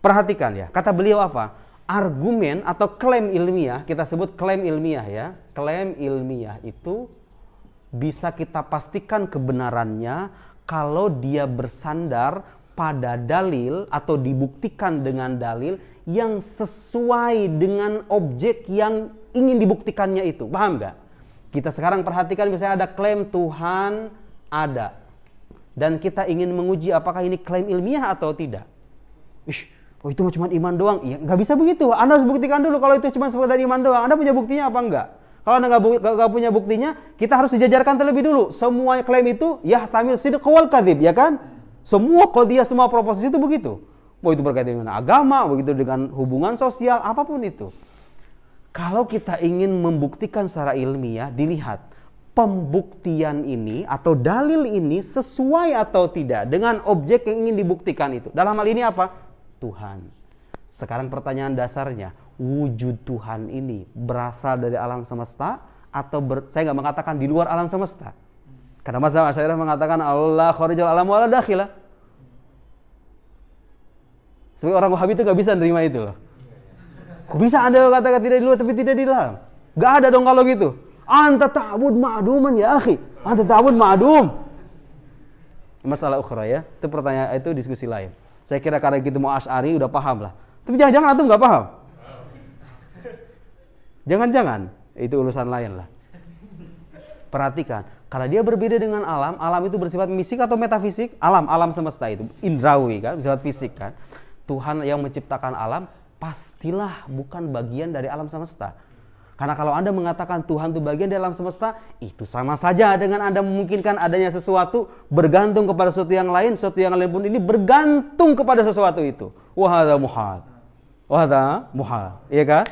Perhatikan ya, kata beliau apa? Argumen atau klaim ilmiah, kita sebut klaim ilmiah ya. Klaim ilmiah itu bisa kita pastikan kebenarannya kalau dia bersandar pada dalil atau dibuktikan dengan dalil yang sesuai dengan objek yang ingin dibuktikannya itu. Paham nggak? Kita sekarang perhatikan misalnya ada klaim Tuhan ada. Dan kita ingin menguji apakah ini klaim ilmiah atau tidak. Oh itu cuma iman doang. Iya, nggak bisa begitu. Anda harus buktikan dulu kalau itu cuma sekedar iman doang. Anda punya buktinya apa enggak? Kalau Anda nggak punya buktinya, kita harus dijajarkan terlebih dulu. Semua klaim itu yahtamil sidq wal kadzib, ya kan? Semua qadiyah, semua proposisi itu begitu. Mau itu berkaitan dengan agama, begitu dengan hubungan sosial, apapun itu. Kalau kita ingin membuktikan secara ilmiah, dilihat pembuktian ini atau dalil ini sesuai atau tidak dengan objek yang ingin dibuktikan itu. Dalam hal ini apa? Tuhan. Sekarang pertanyaan dasarnya, wujud Tuhan ini berasal dari alam semesta atau saya nggak mengatakan di luar alam semesta. Karena mazhab Asy'ariyah mengatakan Allah kharijul alam wa la dakhilah. Sebagai orang Wahabi itu nggak bisa nerima itu loh. Kok bisa Anda katakan tidak di luar tapi tidak di dalam? Nggak ada dong kalau gitu. Anta ta'bud ma'duman ya akhi. Anta ta'bud ma'dum. Masalah ukhra ya. Itu pertanyaan, itu diskusi lain. Saya kira karena gitu mau Asy'ari udah paham lah. Tapi jangan-jangan antum nggak paham. Jangan-jangan itu urusan lain lah. Perhatikan, kalau dia berbeda dengan alam, alam itu bersifat fisik atau metafisik? Alam semesta itu indrawi kan, bersifat fisik kan. Tuhan yang menciptakan alam pastilah bukan bagian dari alam semesta. Karena kalau Anda mengatakan Tuhan itu bagian dari alam semesta, itu sama saja dengan Anda memungkinkan adanya sesuatu bergantung kepada sesuatu yang lain, sesuatu yang lain pun ini bergantung kepada sesuatu itu. Wahada muhal. Iya kan?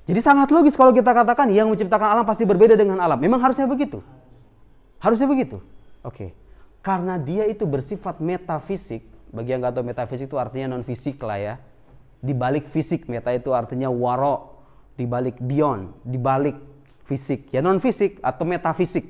Jadi sangat logis kalau kita katakan yang menciptakan alam pasti berbeda dengan alam. Memang harusnya begitu. Harusnya begitu. Oke. Karena dia itu bersifat metafisik. Bagi yang nggak tahu metafisik itu artinya non fisik lah ya. Di balik fisik, meta itu artinya waro. Di balik beyond, di balik fisik, ya non fisik atau metafisik.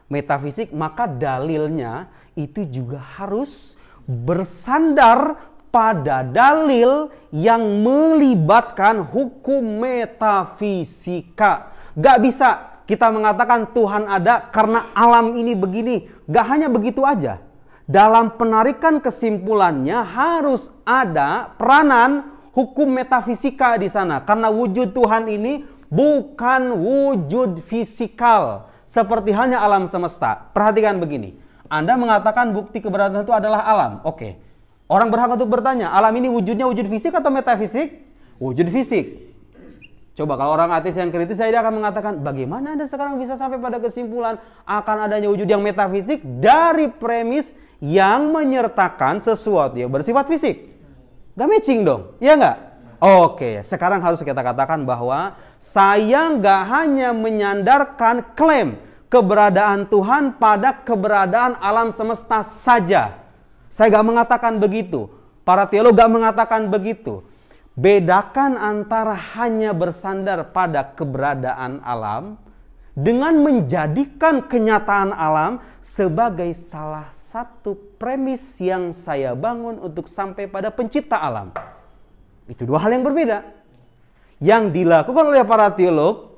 Metafisik, maka dalilnya itu juga harus bersandar pada dalil yang melibatkan hukum metafisika. Gak bisa kita mengatakan Tuhan ada karena alam ini begini. Gak hanya begitu aja. Dalam penarikan kesimpulannya harus ada peranan hukum metafisika di sana. Karena wujud Tuhan ini bukan wujud fisikal. Seperti halnya alam semesta. Perhatikan begini. Anda mengatakan bukti keberadaan Tuhan itu adalah alam. Oke. Orang berhak untuk bertanya, alam ini wujudnya wujud fisik atau metafisik? Wujud fisik. Coba kalau orang ateis yang kritis, dia akan mengatakan, bagaimana Anda sekarang bisa sampai pada kesimpulan akan adanya wujud yang metafisik dari premis yang menyertakan sesuatu yang bersifat fisik? Gak matching dong, ya nggak? Oke, sekarang harus kita katakan bahwa saya nggak hanya menyandarkan klaim keberadaan Tuhan pada keberadaan alam semesta saja. Saya nggak mengatakan begitu. Para teolog nggak mengatakan begitu. Bedakan antara hanya bersandar pada keberadaan alam dengan menjadikan kenyataan alam sebagai salah satu premis yang saya bangun untuk sampai pada pencipta alam. Itu dua hal yang berbeda. Yang dilakukan oleh para teolog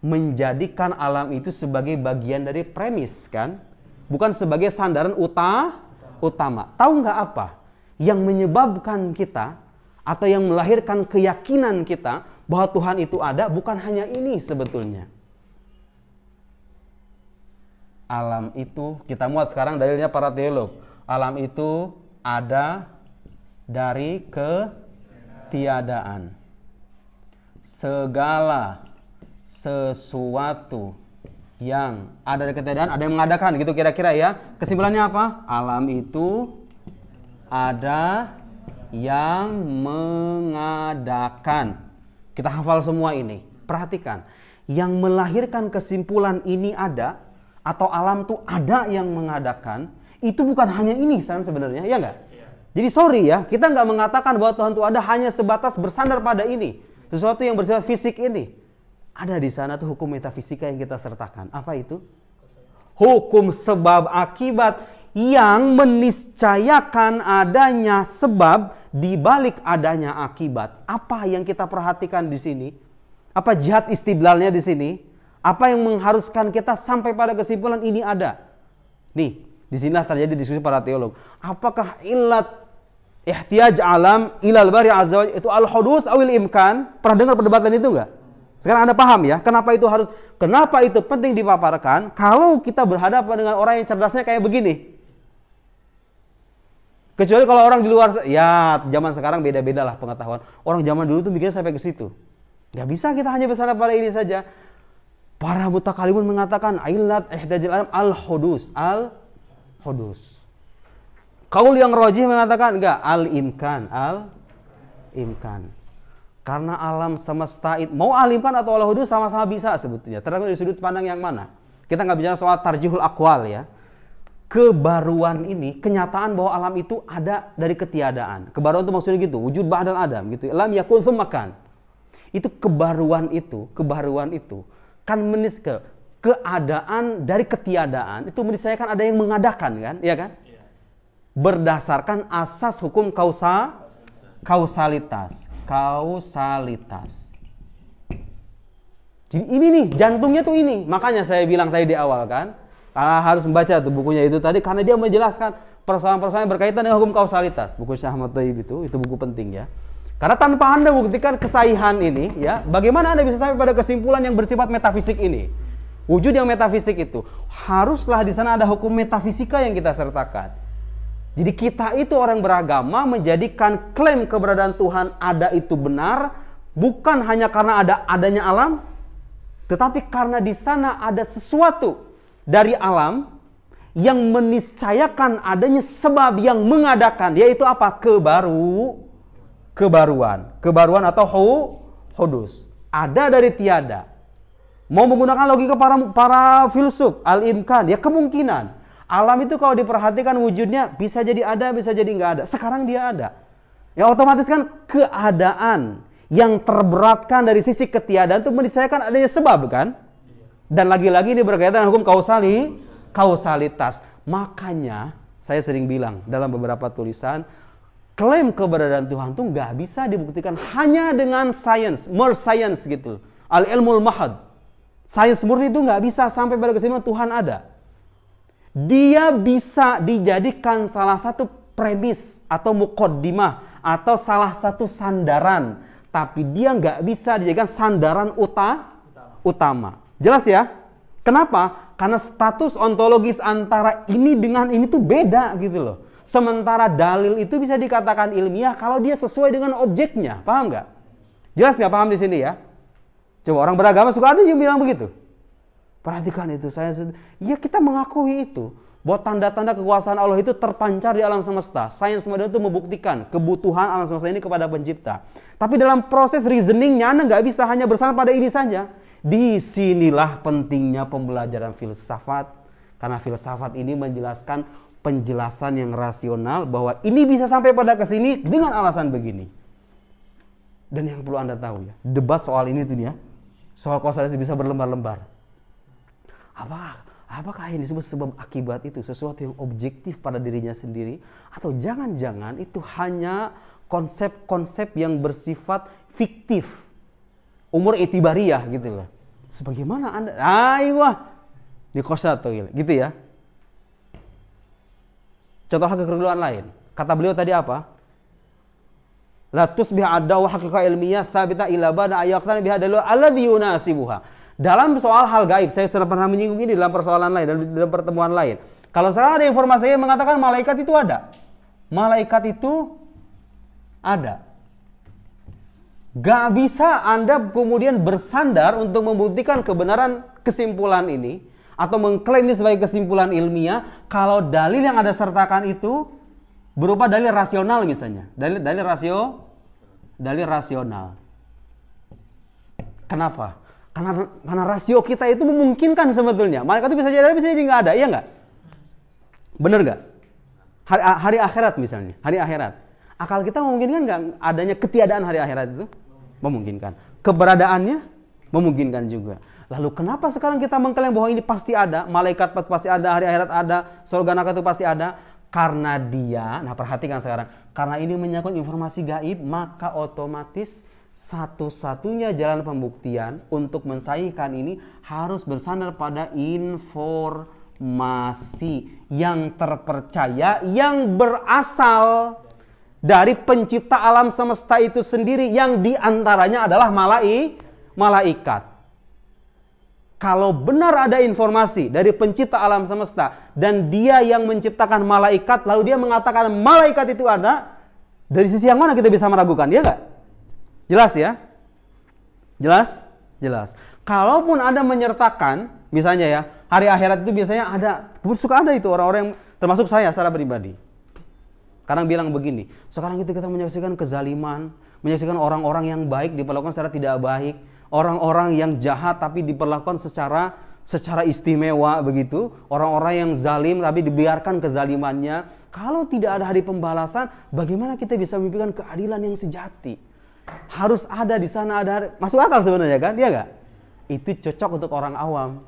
menjadikan alam itu sebagai bagian dari premis, kan? Bukan sebagai sandaran utama. Tahu nggak apa yang menyebabkan kita atau yang melahirkan keyakinan kita bahwa Tuhan itu ada? Bukan hanya ini sebetulnya. Alam itu, kita muat sekarang dalilnya para teolog. Alam itu ada dari ketiadaan. Segala sesuatu yang ada dari ketiadaan, ada yang mengadakan, gitu kira-kira ya. Kesimpulannya apa? Alam itu ada yang mengadakan. Kita hafal semua ini. Perhatikan. Yang melahirkan kesimpulan ini ada, atau alam itu ada yang mengadakan, itu bukan hanya ini sebenarnya, ya nggak? Jadi sorry ya, kita nggak mengatakan bahwa Tuhan itu ada hanya sebatas bersandar pada ini. Sesuatu yang bersifat fisik ini. Ada di sana tuh hukum metafisika yang kita sertakan. Apa itu? Hukum sebab akibat yang meniscayakan adanya sebab di balik adanya akibat. Apa yang kita perhatikan di sini? Apa jihad istidlalnya di sini? Apa yang mengharuskan kita sampai pada kesimpulan ini ada? Nih, disinilah terjadi diskusi para teolog. Apakah illat ihtiyaj alam ilal bari azza wa itu al-hudus awil imkan? Pernah dengar perdebatan itu enggak? Sekarang Anda paham ya, kenapa itu penting dipaparkan kalau kita berhadapan dengan orang yang cerdasnya kayak begini. Kecuali kalau orang di luar, ya zaman sekarang beda-beda lah pengetahuan. Orang zaman dulu tuh mikirnya sampai ke situ. Gak bisa kita hanya bersandar pada ini saja. Para mutakalimun mengatakan illat ihtijal alam al-hudus. Al-hudus. Kaul yang rajih mengatakan enggak, al-imkan. Al-imkan. Karena alam semesta itu, mau al-imkan atau al-hudus sama-sama bisa sebetulnya. Tergantung dari sudut pandang yang mana. Kita nggak bicara soal tarjihul aqwal ya. Kebaruan ini, kenyataan bahwa alam itu ada dari ketiadaan. Kebaruan itu maksudnya gitu, wujud ba'dal adam gitu. Lam yakun tsumma kan. Itu kebaruan itu kan keadaan dari ketiadaan itu meniscayakan ada yang mengadakan kan, iya kan? Berdasarkan asas hukum kausalitas. Jadi ini nih, jantungnya tuh ini. Makanya saya bilang tadi di awal kan, karena harus membaca tuh bukunya itu tadi karena dia menjelaskan persoalan-persoalan yang berkaitan dengan hukum kausalitas. Buku Syekh Ahmad Thayyib itu buku penting ya. Karena tanpa Anda buktikan kesahihan ini ya, bagaimana Anda bisa sampai pada kesimpulan yang bersifat metafisik ini? Wujud yang metafisik itu haruslah di sana ada hukum metafisika yang kita sertakan. Jadi kita itu orang beragama menjadikan klaim keberadaan Tuhan ada itu benar bukan hanya karena adanya alam, tetapi karena di sana ada sesuatu dari alam yang meniscayakan adanya sebab yang mengadakan, yaitu apa? Kebaruan atau hudus. Ada dari tiada. Mau menggunakan logika para filsuf, al-imkan, ya kemungkinan. Alam itu kalau diperhatikan wujudnya bisa jadi ada, bisa jadi nggak ada. Sekarang dia ada. Ya otomatis kan keadaan yang terberatkan dari sisi ketiadaan itu meniscayakan adanya sebab kan? Dan lagi-lagi ini berkaitan dengan hukum kausalitas. Makanya saya sering bilang dalam beberapa tulisan, klaim keberadaan Tuhan itu nggak bisa dibuktikan hanya dengan sains, more science gitu. Al-ilmul mahad. Sains murni itu nggak bisa sampai pada kesimpulan Tuhan ada. Dia bisa dijadikan salah satu premis atau muqaddimah atau salah satu sandaran, tapi dia nggak bisa dijadikan sandaran utama. Jelas ya? Kenapa? Karena status ontologis antara ini dengan ini tuh beda gitu loh. Sementara dalil itu bisa dikatakan ilmiah kalau dia sesuai dengan objeknya. Paham nggak? Jelas nggak paham di sini ya? Coba orang beragama suka ada yang bilang begitu. Perhatikan itu, ya kita mengakui itu. Bahwa tanda-tanda kekuasaan Allah itu terpancar di alam semesta. Sains modern itu membuktikan kebutuhan alam semesta ini kepada pencipta. Tapi dalam proses reasoningnya, Anda nggak bisa hanya bersandar pada ini saja. Disinilah pentingnya pembelajaran filsafat. Karena filsafat ini menjelaskan penjelasan yang rasional bahwa ini bisa sampai pada kesini dengan alasan begini. Dan yang perlu Anda tahu ya, debat soal ini tuh ya, soal kausalitas bisa berlembar-lembar. Apakah ini disebut sebab akibat itu sesuatu yang objektif pada dirinya sendiri, atau jangan-jangan itu hanya konsep-konsep yang bersifat fiktif, umur itibariyah gitu loh. Sebagaimana Anda, di kosatul gitu ya. Contoh kekeliruan lain. Kata beliau tadi apa? La tusbih ad-da'wa haqiqah ilmiah tsabita ila bada ayaqtan biha dalil alladhi yunasibuha. Dalam soal hal gaib, saya sudah pernah menyinggung ini dalam persoalan lain, dalam pertemuan lain. Kalau sekarang ada informasi yang mengatakan malaikat itu ada. Malaikat itu ada. Gak bisa Anda kemudian bersandar untuk membuktikan kebenaran kesimpulan ini atau mengklaim ini sebagai kesimpulan ilmiah kalau dalil yang Anda sertakan itu berupa dalil rasional misalnya. Dalil rasional. Kenapa? Karena rasio kita itu memungkinkan sebetulnya. Malaikat itu bisa jadi nggak ada, iya nggak? Bener nggak? Hari akhirat misalnya, hari akhirat. Akal kita memungkinkan nggak adanya ketiadaan hari akhirat itu? Memungkinkan. Keberadaannya memungkinkan juga. Lalu kenapa sekarang kita mengklaim bahwa ini pasti ada, malaikat pasti ada, hari akhirat ada, surga neraka itu pasti ada? Karena dia, nah perhatikan sekarang, karena ini menyangkut informasi gaib, maka otomatis satu-satunya jalan pembuktian untuk mensahihkan ini harus bersandar pada informasi yang terpercaya, yang berasal dari pencipta alam semesta itu sendiri, yang diantaranya adalah malaikat. Kalau benar ada informasi dari pencipta alam semesta dan dia yang menciptakan malaikat, lalu dia mengatakan malaikat itu ada, dari sisi yang mana kita bisa meragukan, ya enggak? Jelas ya? Jelas. Kalaupun Anda menyertakan, misalnya ya, hari akhirat itu biasanya ada, suka ada itu orang-orang yang termasuk saya secara pribadi. Kadang bilang begini, sekarang itu kita menyaksikan kezaliman, menyaksikan orang-orang yang baik diperlakukan secara tidak baik, orang-orang yang jahat tapi diperlakukan secara istimewa begitu, orang-orang yang zalim tapi dibiarkan kezalimannya. Kalau tidak ada hari pembalasan, bagaimana kita bisa memimpikan keadilan yang sejati? Harus ada di sana, masuk akal sebenarnya kan, dia nggak? Itu cocok untuk orang awam.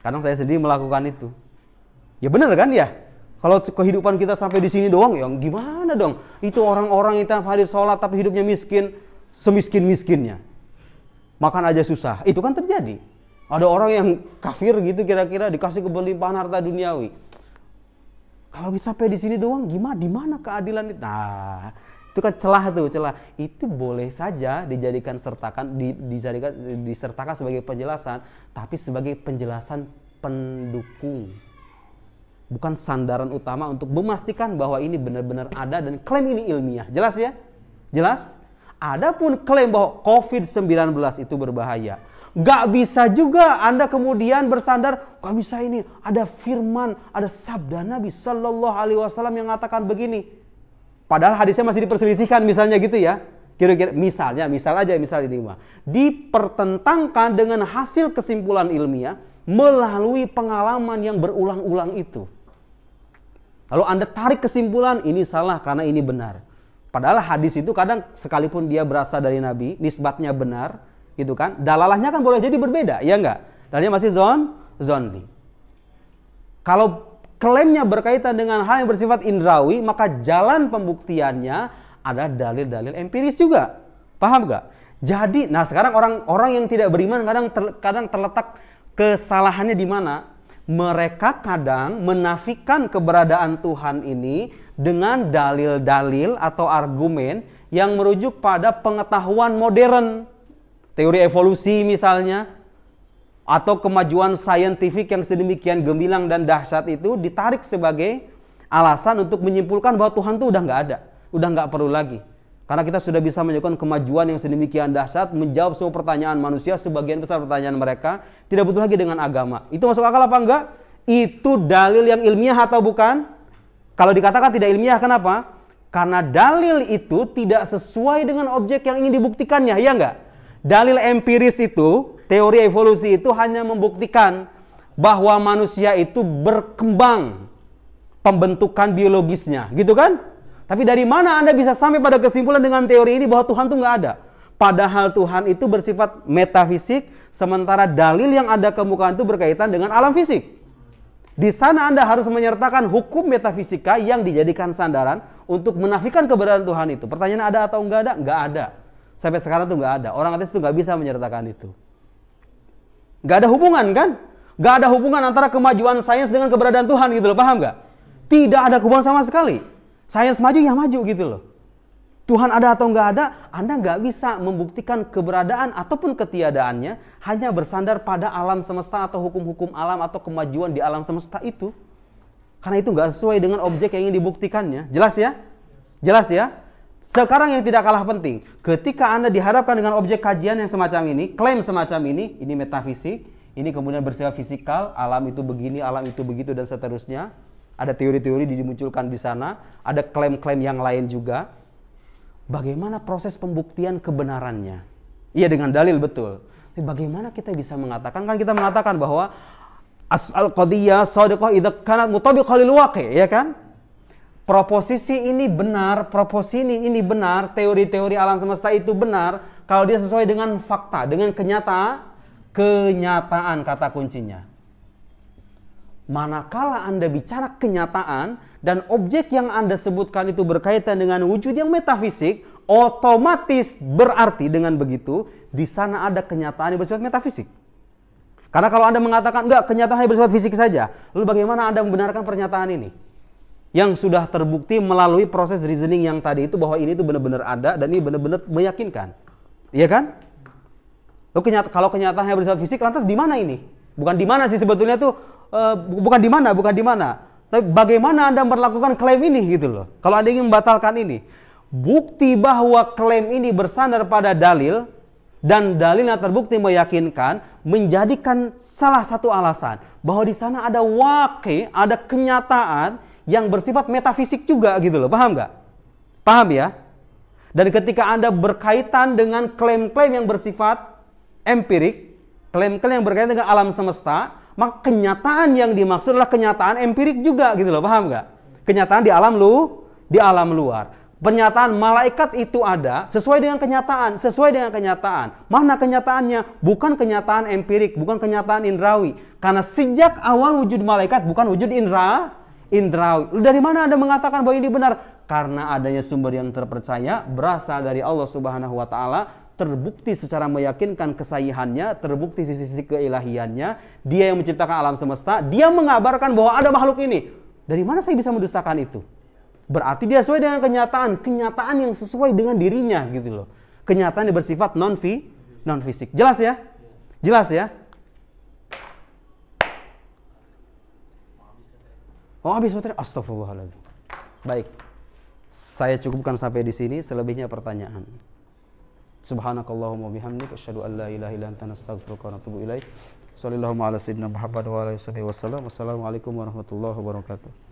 Kadang saya sendiri melakukan itu. Ya benar kan ya? Kalau kehidupan kita sampai di sini doang, ya gimana dong? Itu orang-orang yang tiap hari sholat tapi hidupnya miskin, semiskin-miskinnya. Makan aja susah. Itu kan terjadi. Ada orang yang kafir gitu kira-kira dikasih kebelimpahan harta duniawi. Kalau sampai di sini doang, gimana? Di mana keadilan itu? Nah, itu kan celah. Itu boleh saja disertakan sebagai penjelasan, tapi sebagai penjelasan pendukung, bukan sandaran utama untuk memastikan bahwa ini benar-benar ada dan klaim ini ilmiah. Jelas ya? Jelas? Adapun klaim bahwa COVID-19 itu berbahaya, gak bisa juga Anda kemudian bersandar, gak bisa ini, ada firman, ada sabda Nabi Sallallahu Alaihi Wasallam yang mengatakan begini. Padahal hadisnya masih diperselisihkan misalnya gitu ya. Kira-kira misal ini mah dipertentangkan dengan hasil kesimpulan ilmiah melalui pengalaman yang berulang-ulang itu. Lalu Anda tarik kesimpulan ini salah karena ini benar. Padahal hadis itu kadang sekalipun dia berasal dari Nabi, nisbatnya benar, gitu kan? Dalalahnya kan boleh jadi berbeda, ya enggak? Dalilnya masih zonni. Kalau klaimnya berkaitan dengan hal yang bersifat indrawi, maka jalan pembuktiannya ada dalil-dalil empiris juga. Paham gak? Jadi, nah sekarang orang-orang yang tidak beriman kadang terletak kesalahannya di mana? Mereka kadang menafikan keberadaan Tuhan ini dengan dalil-dalil atau argumen yang merujuk pada pengetahuan modern. Teori evolusi misalnya, atau kemajuan saintifik yang sedemikian gemilang dan dahsyat itu ditarik sebagai alasan untuk menyimpulkan bahwa Tuhan itu udah nggak ada, udah nggak perlu lagi. Karena kita sudah bisa menyebutkan kemajuan yang sedemikian dahsyat, menjawab semua pertanyaan manusia, sebagian besar pertanyaan mereka tidak butuh lagi dengan agama. Itu masuk akal apa enggak? Itu dalil yang ilmiah atau bukan? Kalau dikatakan tidak ilmiah, kenapa? Karena dalil itu tidak sesuai dengan objek yang ingin dibuktikannya, ya enggak? Dalil empiris itu, teori evolusi itu hanya membuktikan bahwa manusia itu berkembang pembentukan biologisnya, gitu kan? Tapi dari mana Anda bisa sampai pada kesimpulan dengan teori ini bahwa Tuhan itu nggak ada? Padahal Tuhan itu bersifat metafisik, sementara dalil yang Anda kemukakan itu berkaitan dengan alam fisik. Di sana Anda harus menyertakan hukum metafisika yang dijadikan sandaran untuk menafikan keberadaan Tuhan itu. Pertanyaan ada atau nggak ada? Nggak ada. Sampai sekarang tuh nggak ada. Orang ateis itu nggak bisa menyertakan itu. Nggak ada hubungan kan? Nggak ada hubungan antara kemajuan sains dengan keberadaan Tuhan gitu loh, paham nggak? Tidak ada hubungan sama sekali. Sains maju ya maju gitu loh. Tuhan ada atau nggak ada, Anda nggak bisa membuktikan keberadaan ataupun ketiadaannya hanya bersandar pada alam semesta atau hukum-hukum alam atau kemajuan di alam semesta itu. Karena itu nggak sesuai dengan objek yang ingin dibuktikannya. Jelas ya? Jelas ya? Sekarang yang tidak kalah penting, ketika Anda dihadapkan dengan objek kajian yang semacam ini, klaim semacam ini metafisik, ini kemudian bersifat fisikal, alam itu begini, alam itu begitu dan seterusnya. Ada teori-teori dimunculkan di sana, ada klaim-klaim yang lain juga. Bagaimana proses pembuktian kebenarannya? Iya, dengan dalil betul. Tapi bagaimana kita bisa mengatakan? Kan kita mengatakan bahwa al-qadiyah shadiqah idza kanat mutabiqah lil waqi', ya kan? Proposisi ini benar, proposisi ini benar, teori-teori alam semesta itu benar kalau dia sesuai dengan fakta, dengan kenyataan kata kuncinya. Manakala Anda bicara kenyataan dan objek yang Anda sebutkan itu berkaitan dengan wujud yang metafisik, otomatis berarti dengan begitu di sana ada kenyataan yang bersifat metafisik. Karena kalau Anda mengatakan enggak, kenyataan yang bersifat fisik saja, lalu bagaimana Anda membenarkan pernyataan ini? Yang sudah terbukti melalui proses reasoning yang tadi itu bahwa ini itu benar-benar ada dan ini benar-benar meyakinkan. Iya kan? Lalu kalau kenyataan yang bersifat fisik, lantas di mana ini? Bukan di mana sih sebetulnya tuh. Bukan di mana. Tapi bagaimana Anda melakukan klaim ini gitu loh. Kalau Anda ingin membatalkan ini, bukti bahwa klaim ini bersandar pada dalil dan dalilnya terbukti meyakinkan menjadikan salah satu alasan bahwa di sana ada waqi', ada kenyataan yang bersifat metafisik juga gitu loh. Paham nggak? Paham ya? Dan ketika Anda berkaitan dengan klaim-klaim yang bersifat empirik, klaim-klaim yang berkaitan dengan alam semesta, maka kenyataan yang dimaksud adalah kenyataan empirik juga gitu loh, paham nggak? Kenyataan di alam luar. Pernyataan malaikat itu ada sesuai dengan kenyataan. Mana kenyataannya? Bukan kenyataan empirik, bukan kenyataan indrawi. Karena sejak awal wujud malaikat bukan wujud indrawi. Dari mana Anda mengatakan bahwa ini benar? Karena adanya sumber yang terpercaya berasal dari Allah Subhanahu wa taala. Terbukti secara meyakinkan kesahihannya, terbukti sisi-sisi keilahiannya, dia yang menciptakan alam semesta, dia mengabarkan bahwa ada makhluk ini. Dari mana saya bisa mendustakan itu? Berarti dia sesuai dengan kenyataan yang sesuai dengan dirinya gitu loh. Kenyataan yang bersifat non-fisik. Jelas ya? Jelas ya? Oh, habis baterai. Astagfirullahaladzim. Baik. Saya cukupkan sampai di sini, selebihnya pertanyaan. Subhanakallahumma bihamdika asyhadu an la ilaha illa anta astaghfiruka wa atubu ilaik. Shallallahu ala sayyidina Muhammad wa ala alihi wasallam. Wassalamualaikum warahmatullahi wabarakatuh.